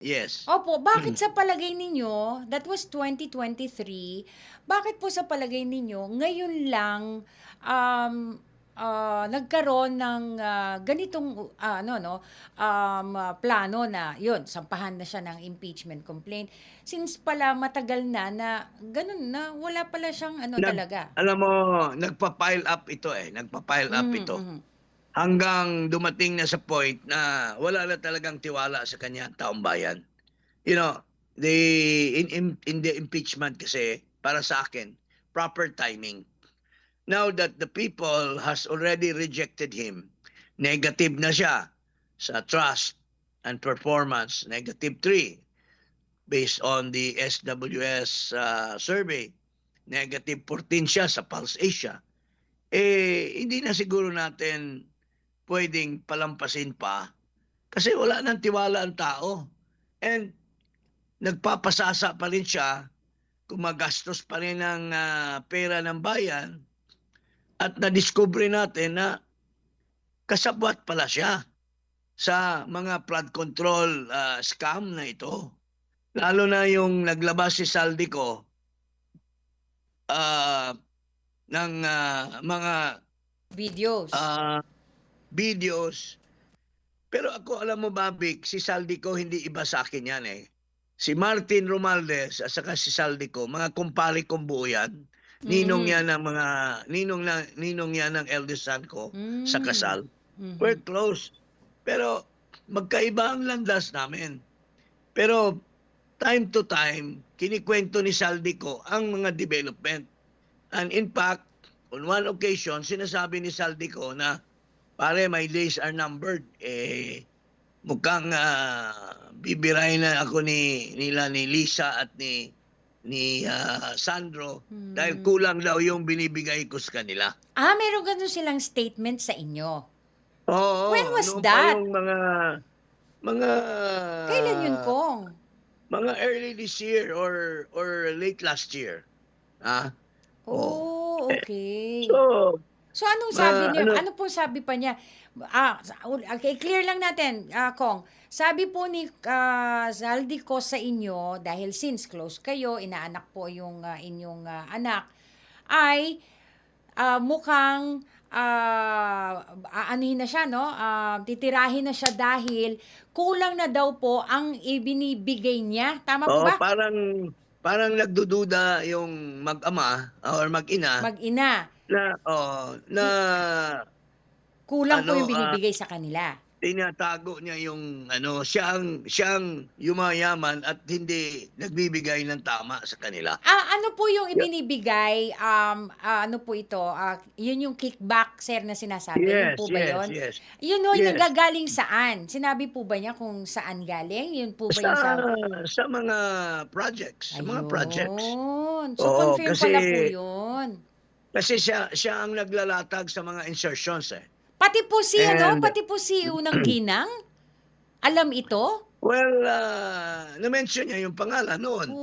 Yes. Opo, bakit sa palagay ninyo, that was 2023, bakit po sa palagay ninyo ngayon lang, um, nagkaroon ng, ganitong, ano 'no, plano na 'yun, sampahan na siya ng impeachment complaint. Since pala matagal na na gano'n na wala pala siyang ano talaga. Alam mo, nagpa-pile up ito, nagpa-pile up Mhm, ito. mhm. Hanggang dumating na sa point na wala na talagang tiwala sa kanya ang taong bayan. You know, the in the impeachment kasi para sa akin, proper timing. Now that the people has already rejected him, negative na siya sa trust and performance, -3 based on the SWS survey. -14 siya sa Pulse Asia. Hindi na siguro natin pwedeng palampasin pa kasi wala ng tiwala ang tao. And nagpapasasa pa rin siya, gumagastos pa rin ng pera ng bayan at nadiskubre natin na kasabwat pala siya sa mga flood control scam na ito. Lalo na yung naglabas si Saldico ah, ng mga Videos. ah, videos. Pero ako, alam mo ba, Vic, si Saldico hindi iba sa akin yan eh. Si Martin Romualdez at saka si Saldico, mga kumpare kong buo yan. Ninong Mm. yan ng mga, ninong yan ng eldest son ko sa Hmm. kasal. We're Mhm. close. Pero magkaiba ang landas namin. Pero time to time, kinikwento ni Saldico ang mga development. And in fact, on one occasion, sinasabi ni Saldico na, pare, my days are numbered. Mukhang bibirahin na ako ni Lisa at ni Sandro dahil Hmm. kulang daw yung binibigay ko sa kanila. Meron gano'n silang statement sa inyo? When Oo, was noon pa that? yung mga Kailan yun, Kong? mga early this year or late last year. Ah, oh. Oh, Eh, okay. so, So, anong sabi niya? ano, Ano pong sabi pa niya? Okay, clear lang natin, Kong. Sabi po ni Zaldico sa inyo, dahil since close kayo, inaanak po yung inyong anak, ay mukhang aanuhin na siya, no? Titirahin na siya dahil kulang na daw po ang ibinibigay niya. Tama po oh, ba? parang nagdududa yung mag-ama or mag-ina Mag-ina. na Kulang po ano, yung binibigay sa kanila. tinatago niya yung ano, siyang yumayaman at hindi nagbibigay ng tama sa kanila. Ano po yung Yeah. ibinibigay, ano po ito, yun yung kickback, sir, na sinasabi, yun Yes, po ba yes, yun? yes. Yun ho'y Yes. nanggagaling saan? Sinabi po ba niya kung saan galing? Yun po ba Sa yung sa sa mga projects. ayun. So, Oo, confirm pala po yun. kasi siya ang naglalatag sa mga insertions eh. And Pati po si Unang Ginang, alam ito? well, na-mention niya yung pangalan noon.